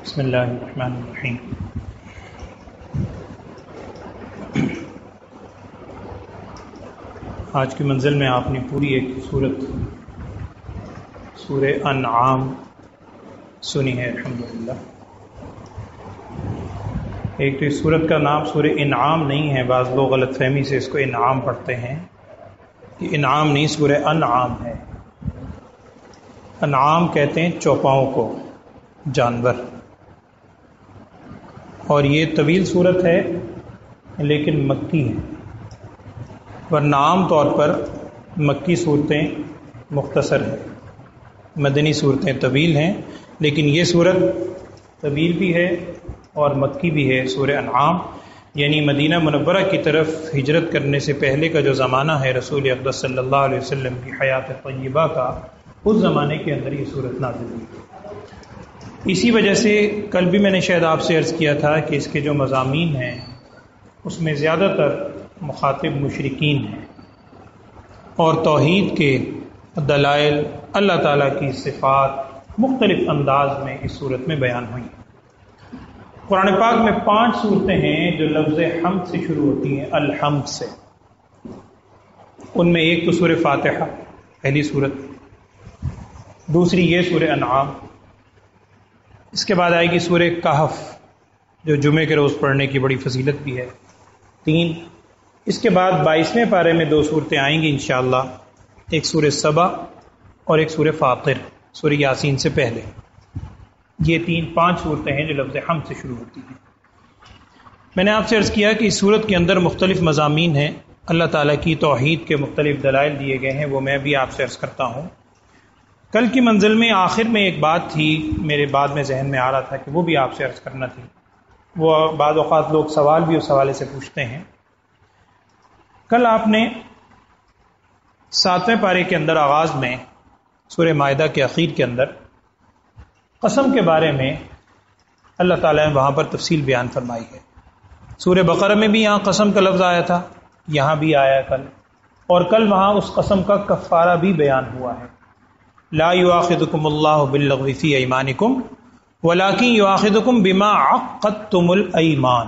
بسم اللہ الرحمن الرحیم۔ آج کی منزل میں آپ نے پوری ایک سورت سورہ انعام سنی ہے الحمدللہ۔ ایک تو اس سورت کا نام سورہ انعام نہیں ہے، بعض لوگ غلط فہمی سے اس کو انعام پڑھتے ہیں، یہ انعام نہیں سورہ انعام ہے۔ انعام کہتے ہیں چوپاؤں کو، جانور، اور یہ طویل صورت ہے لیکن مکی ہے، ورنہ عام طور پر مکی صورتیں مختصر ہیں، مدنی صورتیں طویل ہیں، لیکن یہ صورت طویل بھی ہے اور مکی بھی ہے۔ سورہ انعام یعنی مدینہ منورہ کی طرف ہجرت کرنے سے پہلے کا جو زمانہ ہے رسول اقدس صلی اللہ علیہ وسلم کی حیات طیبہ کا، اس زمانے کے اندر یہ صورت نازل ہوئی۔ اسی وجہ سے کل بھی میں نے شاید آپ سے عرض کیا تھا کہ اس کے جو مضامین ہیں اس میں زیادہ تر مخاطب مشرکین ہیں، اور توحید کے دلائل، اللہ تعالیٰ کی صفات مختلف انداز میں اس صورت میں بیان ہوئی۔ قرآن پاک میں 5 صورتیں ہیں جو لفظ حمد سے شروع ہوتی ہیں، الحمد سے۔ ان میں ایک تو سورہ فاتحہ پہلی صورت، دوسری یہ سورہ انعام، اس کے بعد آئے گی سورہ کہف جو جمعے کے روز پڑھنے کی بڑی فضیلت بھی ہے، 3۔ اس کے بعد 22ویں پارے میں 2 صورتیں آئیں گی انشاءاللہ، ایک سورہ سبا اور ایک سورہ فاطر، سورہ یاسین سے پہلے۔ یہ 5 صورتیں ہیں جو لفظ حمد سے شروع ہوتی ہیں۔ میں نے آپ سے عرض کیا کہ اس صورت کے اندر مختلف مضامین ہیں، اللہ تعالیٰ کی توحید کے مختلف دلائل دیے گئے ہیں، وہ میں بھی آپ سے عرض کرتا ہوں۔ کل کی منزل میں آخر میں ایک بات تھی، میرے بعد میں ذہن میں آ رہا تھا کہ وہ بھی آپ سے عرض کرنا تھی، وہ بعض اوقات لوگ سوال بھی اس حوالے سے پوچھتے ہیں۔ کل آپ نے 7ویں پارے کے اندر آغاز میں سورہ مائدہ کے اخیر کے اندر قسم کے بارے میں اللہ تعالیٰ نے وہاں پر تفصیل بیان فرمائی ہے۔ سورہ بقرہ میں بھی یہاں قسم کا لفظ آیا تھا، یہاں بھی آیا کل، اور کل وہاں اس قسم کا کفارہ بھی بیان ہوا ہے۔ لا یؤاخذکم اللہ باللغو فی ایمانکم ولکن یؤاخذکم بما عقدتم الایمان۔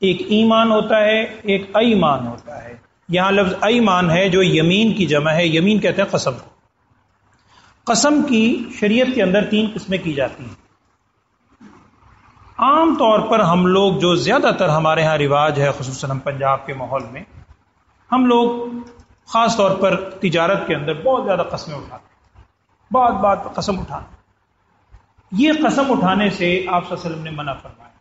ایک ایمان ہوتا ہے، ایک ایمان ہوتا ہے۔ یہاں لفظ ایمان ہے جو یمین کی جمع ہے، یمین کہتے ہیں قسم کو۔ قسم کی شریعت کے اندر 3 قسمیں کی جاتی ہیں۔ عام طور پر ہم لوگ، جو زیادہ تر ہمارے ہاں رواج ہے، خصوصاً ہم پنجاب کے ماحول میں، ہم لوگ خاص طور پر تجارت کے اندر بہت زیادہ قسمیں اٹھاتے ہیں، بات قسم اٹھانا۔ یہ قسم اٹھانے سے آپ صلی اللہ علیہ وسلم نے منع فرمایا،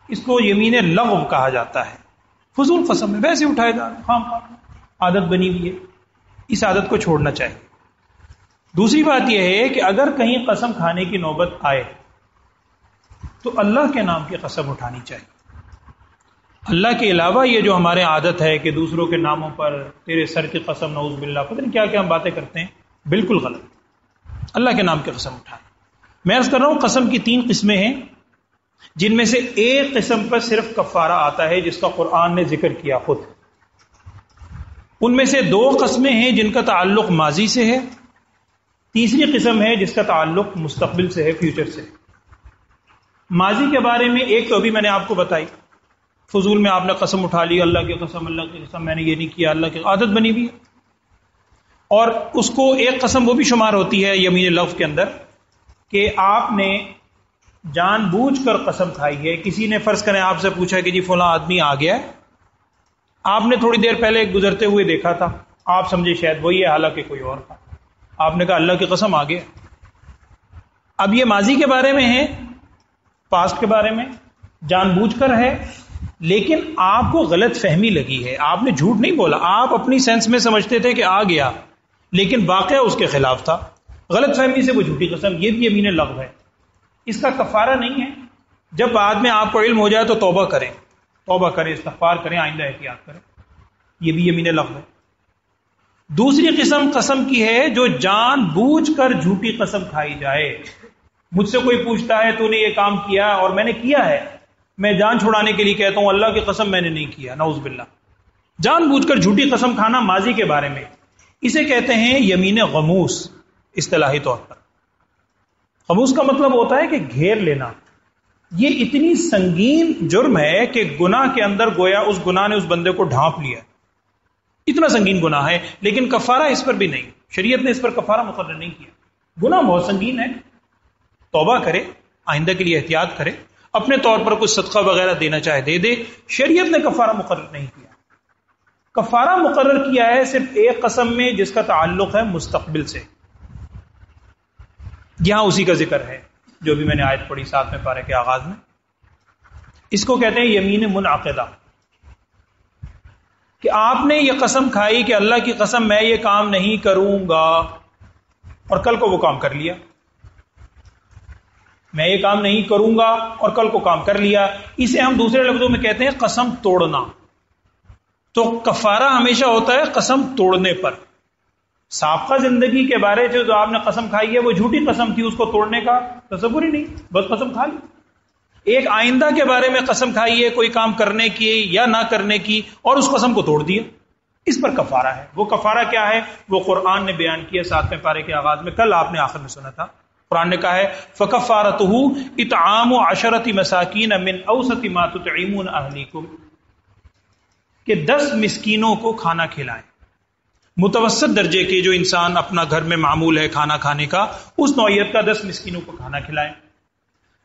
اس کو یمین لغو کہا جاتا ہے۔ فضول قسم ہے، ویسے اٹھائے جا رہے، خام عادت بنی ہوئی ہے، اس عادت کو چھوڑنا چاہیے۔ دوسری بات یہ ہے کہ اگر کہیں قسم کھانے کی نوبت آئے تو اللہ کے نام کی قسم اٹھانی چاہیے۔ اللہ کے علاوہ یہ جو ہمارے عادت ہے کہ دوسروں کے ناموں پر تیرے سر کی قسم، نعوذ باللہ، پتہ نہیں کیا کیا ہم باتیں کرتے ہیں، بالکل غلط۔ اللہ کے نام کی قسم اٹھائیں۔ میں عرض کر رہا ہوں قسم کی 3 قسمیں ہیں، جن میں سے ایک قسم پر صرف کفارہ آتا ہے جس کا قرآن نے ذکر کیا خود۔ ان میں سے 2 قسمیں ہیں جن کا تعلق ماضی سے ہے، تیسری قسم ہے جس کا تعلق مستقبل سے ہے، فیوچر سے۔ ماضی کے بارے میں ایک تو ابھی میں نے آپ کو بتائی، فضول میں آپ نے قسم اٹھا لی، اللہ کی قسم، اللہ کی قسم، میں نے یہ نہیں کیا، اللہ کی عادت بنی ہوئی ہے۔ اور اس کو ایک قسم وہ بھی شمار ہوتی ہے یمین لغو کے اندر کہ آپ نے جان بوجھ کر قسم کھائی ہے۔ کسی نے فرض کریں آپ سے پوچھا کہ جی فلاں آدمی آ گیا ہے، آپ نے تھوڑی دیر پہلے گزرتے ہوئے دیکھا تھا، آپ سمجھے شاید وہی ہے، حالانکہ کوئی اور تھا، آپ نے کہا اللہ کی قسم آ گیا۔ اب یہ ماضی کے بارے میں ہے، پاسٹ کے بارے میں، جان بوجھ کر ہے، لیکن آپ کو غلط فہمی لگی ہے، آپ نے جھوٹ نہیں بولا، آپ اپنی سینس میں سمجھتے تھے کہ آ گیا، لیکن واقعہ اس کے خلاف تھا، غلط فہمی سے وہ جھوٹی قسم، یہ بھی یمین لغو ہے۔ اس کا کفارہ نہیں ہے، جب بعد میں آپ کو علم ہو جائے تو توبہ کریں، استغفار کریں، آئندہ احتیاط کریں، یہ بھی یمین لغو ہے۔ دوسری قسم قسم کی ہے جو جان بوجھ کر جھوٹی قسم کھائی جائے۔ مجھ سے کوئی پوچھتا ہے تو نے یہ کام کیا اور میں نے کیا ہے، میں جان چھڑانے کے لیے کہتا ہوں اللہ کی قسم میں نے نہیں کیا، نعوذ باللہ۔ جان بوجھ کر جھوٹی قسم کھانا ماضی کے بارے میں، اسے کہتے ہیں یمین غموس اصطلاحی طور پر۔ غموس کا مطلب ہوتا ہے کہ گھیر لینا. یہ اتنی سنگین جرم ہے کہ گناہ کے اندر گویا اس گناہ نے اس بندے کو ڈھانپ لیا. اتنا سنگین گناہ ہے، لیکن کفارہ اس پر بھی نہیں. شریعت نے اس پر کفارہ مقرر نہیں کیا. گناہ بہت سنگین ہے، توبہ کرے، آئندہ کے لیے احتیاط کرے، اپنے طور پر کچھ صدقہ وغیرہ دینا چاہے دے دے. شریعت نے کفارہ مقرر نہیں کیا. کفارہ مقرر کیا ہے صرف ایک قسم میں جس کا تعلق ہے مستقبل سے. یہاں اسی کا ذکر ہے جو بھی میں نے آیت پڑھی 7ویں پارے کے آغاز میں. اس کو کہتے ہیں یمین منعقدہ، کہ آپ نے یہ قسم کھائی کہ اللہ کی قسم میں یہ کام نہیں کروں گا، اور کل کو وہ کام کر لیا. میں یہ کام نہیں کروں گا اور کل کو کام کر لیا. اسے ہم دوسرے لفظوں میں کہتے ہیں قسم توڑنا. تو کفارہ ہمیشہ ہوتا ہے قسم توڑنے پر. سابقہ زندگی کے بارے میں جو آپ نے قسم کھائی ہے وہ جھوٹی قسم تھی، اس کو توڑنے کا تصور ہی نہیں، بس قسم کھا لی. ایک آئندہ کے بارے میں قسم کھائی ہے کوئی کام کرنے کی یا نہ کرنے کی، اور اس قسم کو توڑ دیا، اس پر کفارہ ہے. وہ کفارہ کیا ہے؟ وہ قرآن نے بیان کیا 7ویں پارے کے آغاز میں. کل آپ نے آخر میں سنا تھا، قرآن نے کہا ہے فَكَفَّارَتُهُ إِطْعَامُ 10 مَسَاكِينَ مِنْ أَوْسَطِ مَا تُطْعِمُونَ أَهْلِيكُمْ، کہ 10 مسکینوں کو کھانا کھلائیں. متوسط درجے کے جو انسان اپنا گھر میں معمول ہے کھانا کھانے کا، اس نوعیت کا 10 مسکینوں کو کھانا کھلائیں.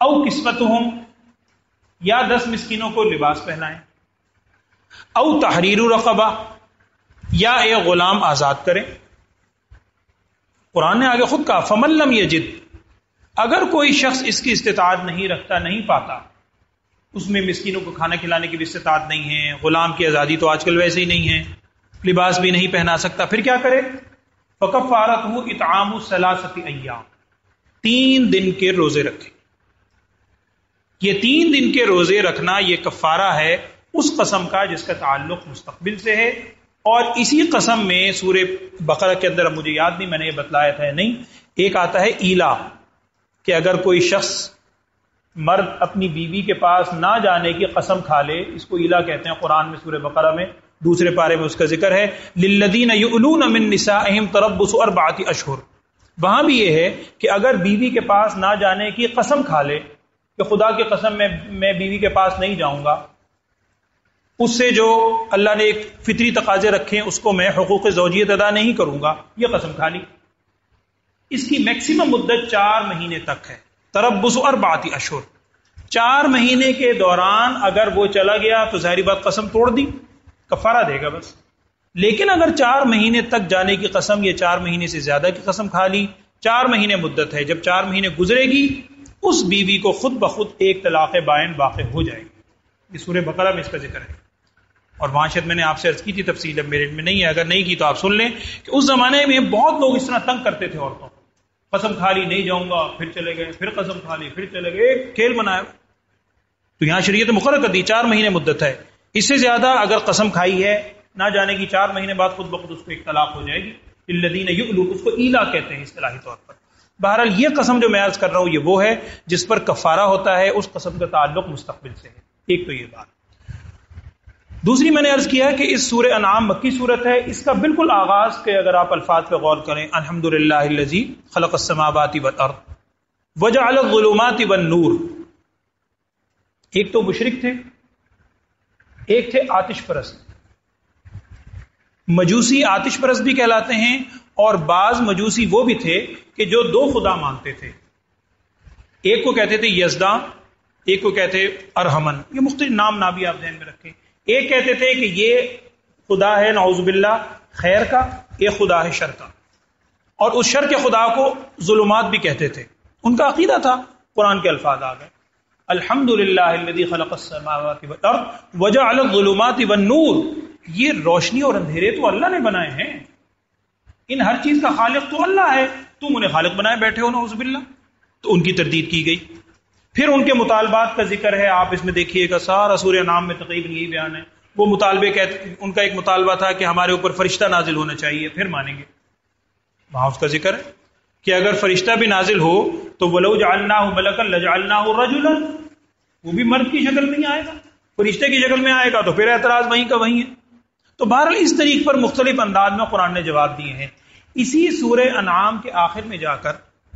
او کسوتہم، یا 10 مسکینوں کو لباس پہنائیں. او تحریر رقبہ، یا ایک غلام آزاد کریں. قرآن نے آگے خود کہا فمن لم یجد، اگر کوئی شخص اس کی استطاعت نہیں رکھتا، نہیں پاتا، اس میں مسکینوں کو کھانا کھلانے کی بھی استطاعت نہیں ہے، غلام کی آزادی تو آج کل ویسے ہی نہیں ہے، لباس بھی نہیں پہنا سکتا، پھر کیا کرے؟ فَكَفَّارَتُهُ إِطْعَامُ 3 أَيَّامٍ، 3 دن کے روزے رکھیں. یہ 3 دن کے روزے رکھنا یہ کفارہ ہے اس قسم کا جس کا تعلق مستقبل سے ہے. اور اسی قسم میں سورہ بقرہ کے اندر، اب مجھے یاد نہیں میں نے یہ بتلایا تھا نہیں، ایک آتا ہے ایلا، کہ اگر کوئی شخص مرد اپنی بیوی کے پاس نہ جانے کی قسم کھا لے، اس کو ایلا کہتے ہیں. قرآن میں سورہ بقرہ میں 2 پارے میں اس کا ذکر ہے لِلَّذِينَ يُؤْلُونَ مِن نِّسَائِهِمْ تَرَبُّصُ 4 أَشْهُرٍ. وہاں بھی یہ ہے کہ اگر بیوی کے پاس نہ جانے کی قسم کھا لے کہ خدا کی قسم میں بیوی کے پاس نہیں جاؤں گا، اس سے جو اللہ نے ایک فطری تقاضے رکھے ہیں اس کو میں حقوق زوجیت ادا نہیں کروں گا، یہ قسم کھا لی. اس کی میکسیمم مدت 4 مہینے تک ہے. تربص 4 أشهر، 4 مہینے کے دوران اگر وہ چلا گیا تو ظاہری بات قسم توڑ دی، کفارہ دے گا بس. لیکن اگر 4 مہینے تک جانے کی قسم یا 4 مہینے سے زیادہ کی قسم کھا لی، 4 مہینے مدت ہے، جب 4 مہینے گزرے گی اس بیوی کو خود بخود ایک طلاق بائن واقع ہو جائے گی. یہ سورہ بقرہ میں اس کا ذکر ہے. اور وہاں شاید میں نے آپ سے عرض کی تھی، تفصیل اب میرے میں نہیں ہے، اگر نہیں کی تو آپ سن لیں کہ اس زمانے میں بہت لوگ اس طرح تنگ کرتے تھے عورتوں کو. قسم کھا لی نہیں جاؤں گا، پھر چلے گئے، پھر قسم کھا لی پھر چلے گئے، ایک کھیل بنایا. تو یہاں شریعت مقرر کر دی 4 مہینے مدت ہے. اس سے زیادہ اگر قسم کھائی ہے نہ جانے کی 4 مہینے بعد خود بخود اس کو ایک طلاق ہو جائے گی. الذین یؤلون، اس کو ایلا کہتے ہیں اصطلاحی طور پر. بہرحال یہ قسم جو میں عرض کر رہا ہوں یہ وہ ہے جس پر کفارہ ہوتا ہے، اس قسم کا تعلق مستقبل سے ہے. ایک تو یہ بات. دوسری میں نے عرض کیا کہ اس سورہ انعام مکی صورت ہے. اس کا بالکل آغاز کے اگر آپ الفاظ پہ غور کریں، الحمدللہ الذی خلق السماوات والارض وجعل الظلمات والنور. ایک تو مشرک تھے، ایک تھے آتش پرست. مجوسی آتش پرست بھی کہلاتے ہیں، اور بعض مجوسی وہ بھی تھے کہ جو 2 خدا مانتے تھے. ایک کو کہتے تھے یزداں، ایک کو کہتے ارحمن. یہ مختلف نام نہ بھی آپ ذہن میں رکھیں. ایک کہتے تھے کہ یہ خدا ہے نعوذ باللہ خیر کا، ایک خدا ہے شر کا، اور اس شر کے خدا کو ظلمات بھی کہتے تھے. ان کا عقیدہ تھا. قرآن کے الفاظ آ گئے الحمدللہ الذی خلق السماوات والارض وجعل الظلمات والنور. یہ روشنی اور اندھیرے تو اللہ نے بنائے ہیں، ان ہر چیز کا خالق تو اللہ ہے، تم انہیں خالق بنائے بیٹھے ہو نعوذ باللہ. تو ان کی تردید کی گئی. پھر ان کے مطالبات کا ذکر ہے، آپ اس میں دیکھیے گا سارا سورہ انعام میں تقریباً یہی بیان ہے. وہ مطالبے ان کا ایک مطالبہ تھا کہ ہمارے اوپر فرشتہ نازل ہونا چاہیے پھر مانیں گے. وہاں اس کا ذکر ہے کہ اگر فرشتہ بھی نازل ہو تو وَلَوْ جَعَلْنَاهُ مَلَكًا لَجَعَلْنَاهُ رَجُلًا، وہ بھی مرد کی شکل نہیں آئے گا، فرشتے کی شکل میں آئے گا تو پھر اعتراض وہیں کا وہیں ہے. تو بہرحال اس طریق پر مختلف انداز میں قرآن نے جواب دیے ہیں. اسی سورہ انعام کے آخر میں جا کر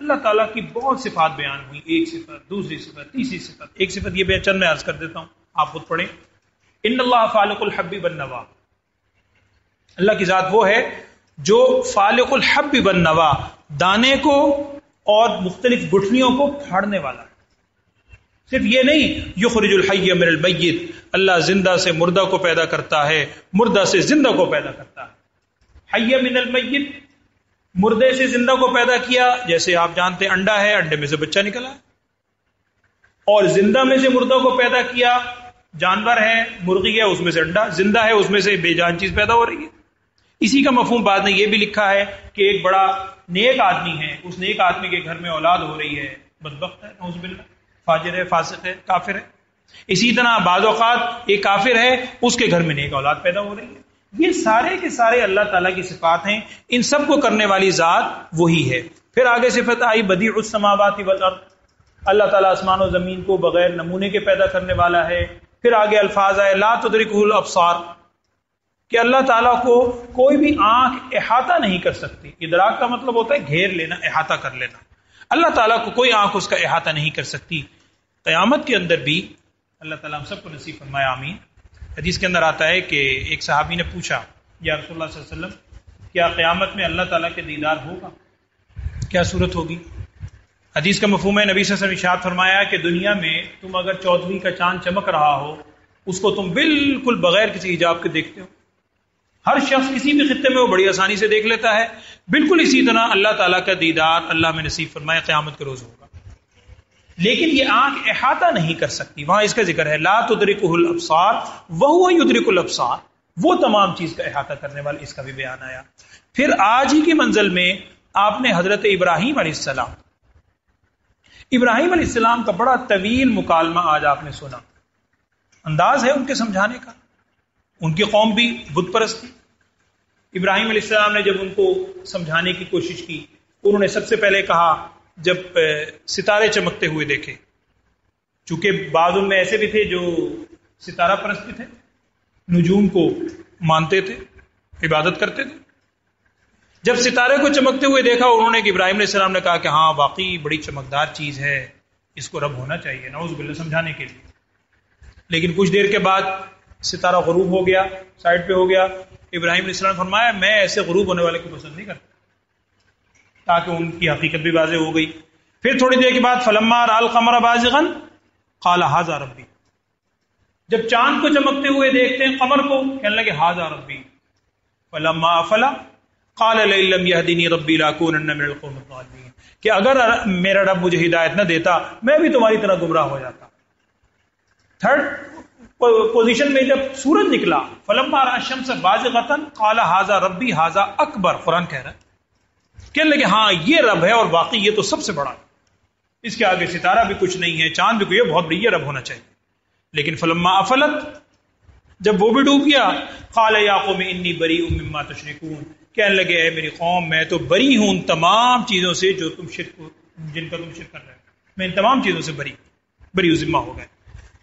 اللہ تعالیٰ کی بہت صفات بیان ہوئی، ایک صفت، دوسری صفت، تیسری صفت۔ ایک صفت یہ بھی چند میں عرض کر دیتا ہوں، آپ خود پڑھیں۔ ان اللہ فالق الحب والنوا، اللہ کی ذات وہ ہے جو فالق الحب والنوا، دانے کو اور مختلف گٹھلیوں کو پھاڑنے والا ہے۔ صرف یہ نہیں، یخرج الحی من المیت، اللہ زندہ سے مردہ کو پیدا کرتا ہے، مردہ سے زندہ کو پیدا کرتا ہے۔ حی من المیت، مردے سے زندہ کو پیدا کیا، جیسے آپ جانتے ہیں انڈا ہے، انڈے میں سے بچہ نکلا ہے، اور زندہ میں سے مردہ کو پیدا کیا، جانور ہے، مرغی ہے، اس میں سے انڈا، زندہ ہے، اس میں سے بے جان چیز پیدا ہو رہی ہے۔ اسی کا مفہوم بعد نے یہ بھی لکھا ہے کہ ایک بڑا نیک آدمی ہے، اس نیک آدمی کے گھر میں اولاد ہو رہی ہے، بدبخت ہے، نعوذ باللہ، فاجر ہے، فاسق ہے، کافر ہے۔ اسی طرح بعض اوقات ایک کافر ہے، اس کے گھر میں نیک اولاد پیدا ہو رہی ہے۔ یہ سارے کے سارے اللہ تعالیٰ کی صفات ہیں، ان سب کو کرنے والی ذات وہی ہے۔ پھر آگے صفت آئی بدیع السماوات والارض، اللہ تعالیٰ آسمان و زمین کو بغیر نمونے کے پیدا کرنے والا ہے۔ پھر آگے الفاظ آئے لا تدرکہ الابصار، کہ اللہ تعالیٰ کو کوئی بھی آنکھ احاطہ نہیں کر سکتی۔ ادراک کا مطلب ہوتا ہے گھیر لینا، احاطہ کر لینا۔ اللہ تعالیٰ کو کوئی آنکھ اس کا احاطہ نہیں کر سکتی۔ قیامت کے اندر بھی اللہ تعالیٰ ہم سب کو نصیب فرمائے، آمین۔ حدیث کے اندر آتا ہے کہ ایک صحابی نے پوچھا یا رسول اللہ صلی اللہ علیہ وسلم، کیا قیامت میں اللہ تعالیٰ کے دیدار ہوگا؟ کیا صورت ہوگی؟ حدیث کا مفہوم ہے، نبی صلی اللہ علیہ وسلم ارشاد فرمایا کہ دنیا میں تم اگر 14ویں کا چاند چمک رہا ہو، اس کو تم بالکل بغیر کسی حجاب کے دیکھتے ہو۔ ہر شخص کسی بھی خطے میں وہ بڑی آسانی سے دیکھ لیتا ہے۔ بالکل اسی طرح اللہ تعالیٰ کا دیدار اللہ میں نصیب فرمائے قیامت کے روز ہوگا، لیکن یہ آنکھ احاطہ نہیں کر سکتی۔ وہاں اس کا ذکر ہے لا تدرکہ الابصار وہو یدرک الابصار، وہ تمام چیز کا احاطہ کرنے والا، اس کا بھی بیان آیا۔ پھر آج ہی کی منزل میں آپ نے حضرت ابراہیم علیہ السلام، ابراہیم علیہ السلام کا بڑا طویل مکالمہ آج آپ نے سنا۔ انداز ہے ان کے سمجھانے کا، ان کی قوم بھی بت پرست تھی۔ ابراہیم علیہ السلام نے جب ان کو سمجھانے کی کوشش کی، انہوں نے سب سے پہلے کہا جب ستارے چمکتے ہوئے دیکھے، چونکہ بعض ان میں ایسے بھی تھے جو ستارہ پرست بھی تھے، نجوم کو مانتے تھے، عبادت کرتے تھے۔ جب ستارے کو چمکتے ہوئے دیکھا، انہوں نے کہ ابراہیم علیہ السلام نے کہا کہ ہاں واقعی بڑی چمکدار چیز ہے، اس کو رب ہونا چاہیے، نعوذ باللہ، سمجھانے کے لیے۔ لیکن کچھ دیر کے بعد ستارہ غروب ہو گیا، سائڈ پہ ہو گیا۔ ابراہیم علیہ السلام نے فرمایا میں ایسے غروب ہونے والے کو پسند نہیں کرتا، تاکہ ان کی حقیقت بھی واضح ہو گئی۔ پھر تھوڑی دیر کے بعد فلما رأى القمر بازغا قال هذا ربی، جب چاند کو چمکتے ہوئے دیکھتے ہیں قمر کو، کہنے لگے هذا ربی۔ فلما افل قال لئن لم يهدني ربي لاكونن من القوم الضالين، کہ اگر میرا رب مجھے ہدایت نہ دیتا میں بھی تمہاری طرح گمراہ ہو جاتا۔ تھرڈ پوزیشن میں جب سورج نکلا، فلما رأى الشمس بازغة قال هذا ربي هذا اکبر، قرآن کہہ رہا ہے، کہنے لگے ہاں یہ رب ہے اور واقعی یہ تو سب سے بڑا ہے، اس کے آگے ستارہ بھی کچھ نہیں ہے، چاند بھی کوئی، یہ بہت بڑی یہ رب ہونا چاہیے۔ لیکن فلما افلت، جب وہ بھی ڈوب گیا، قال یا قوم انی بریء مما تشرکون، کہنے لگے اے میری قوم میں تو بری ہوں ان تمام چیزوں سے جو تم شرک، جن کا تم شرک کر رہے ہو، میں ان تمام چیزوں سے بری ذمہ ہو گئے۔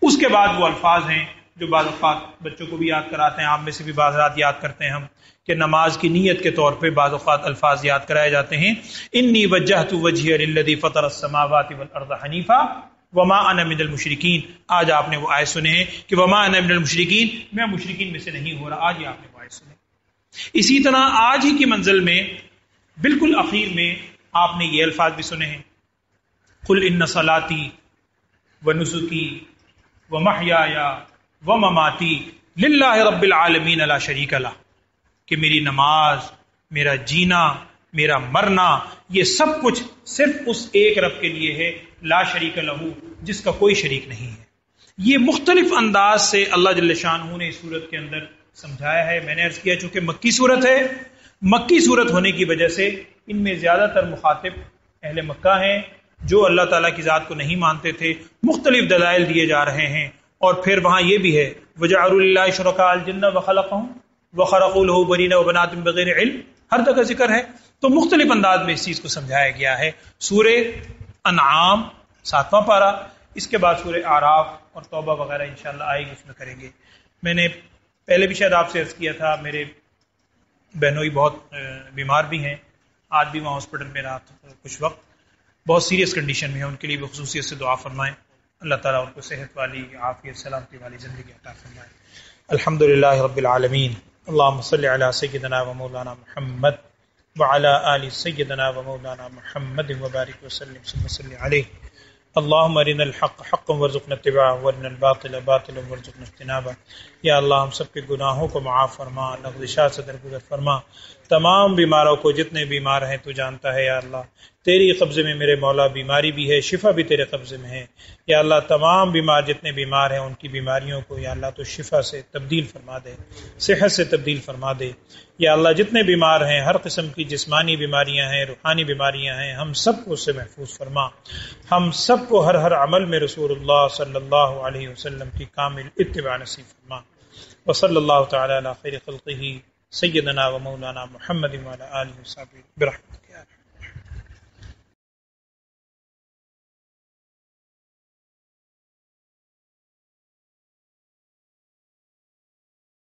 اس کے بعد وہ الفاظ ہیں جو بعض اوقات بچوں کو بھی یاد کراتے ہیں، آپ میں سے بھی بعض رات یاد کرتے ہیں ہم، کہ نماز کی نیت کے طور پہ بعض اوقات الفاظ یاد کرائے جاتے ہیں۔ انی وجہت وجہی للذی فطر السماوات والارض حنیفا وما انا من المشرکین۔ آج آپ نے وہ آیت سنے ہیں کہ وما انا من المشرکین، میں مشرکین میں سے نہیں ہو رہا، آج ہی آپ نے وہ آیت سنے۔ اسی طرح آج ہی کی منزل میں بالکل اخیر میں آپ نے یہ الفاظ بھی سنے ہیں، قل ان صلاتی ونسکی ومحیای ومماتی للہ رب العالمین لا شریک لہ، کہ میری نماز، میرا جینا، میرا مرنا، یہ سب کچھ صرف اس ایک رب کے لیے ہے، لا شریک لہ، جس کا کوئی شریک نہیں ہے۔ یہ مختلف انداز سے اللہ جل شانہ نے اس صورت کے اندر سمجھایا ہے۔ میں نے عرض کیا چونکہ مکی صورت ہے، مکی صورت ہونے کی وجہ سے ان میں زیادہ تر مخاطب اہل مکہ ہیں جو اللہ تعالیٰ کی ذات کو نہیں مانتے تھے، مختلف دلائل دیے جا رہے ہیں۔ اور پھر وہاں یہ بھی ہے وَجَعَلُوا لِلَّهِ شُرَكَاءَ الْجِنَّ وَخَلَقَهُمْ وَخَرَقُوا لَهُ بَنِينَ وَبَنَاتٍ بِغَيْرِ عِلْمٍ، ہر جگہ ذکر ہے، تو مختلف انداز میں اس چیز کو سمجھایا گیا ہے۔ سورہ انعام 7واں پارہ، اس کے بعد سورہ اعراف اور توبہ وغیرہ انشاءاللہ آئے گی، اس میں کریں گے۔ میں نے پہلے بھی شاید آپ سے عرض کیا تھا، میرے بہنوئی بہت بیمار بھی ہیں، آج بھی وہاں ہاسپٹل میں رہا کچھ وقت، بہت سیریس کنڈیشن میں ہے، ان کے لیے بھی خصوصیت سے دعا فرمائیں، اللہ تعالیٰ ان کو صحت والی، عافیت سلامتی والی زندگی عطا فرمائے۔ الحمدللہ رب العالمین، اللہم صلی علی سیدنا و مولانا محمد وعلی آل سیدنا و مولانا محمد وبارک وسلم ثم صلی علیہ۔ اللہم ارنا الحق حقا وارزقنا اتباعہ وارنا الباطل باطلا وارزقنا اجتنابہ۔ یا اللہ ہم سب کے گناہوں کو معاف فرما، لغزشات سے درگزر فرما، تمام بیماروں کو، جتنے بیمار ہیں تو جانتا ہے یا اللہ، تیری قبضے میں میرے مولا بیماری بھی ہے، شفا بھی تیرے قبضے میں ہے یا اللہ، تمام بیمار جتنے بیمار ہیں ان کی بیماریوں کو یا اللہ تو شفا سے تبدیل فرما دے، صحت سے تبدیل فرما دے یا اللہ، جتنے بیمار ہیں ہر قسم کی جسمانی بیماریاں ہیں، روحانی بیماریاں ہیں، ہم سب کو اس سے محفوظ فرما، ہم سب کو ہر ہر عمل میں رسول اللہ صلی اللہ علیہ وسلم کی کامل اتباع نصیب فرما۔ وصلی اللہ تعالی علی خیر خلقہ سیدنا و مولانا محمد وعلی آلہ وصحبہ برحمتہ۔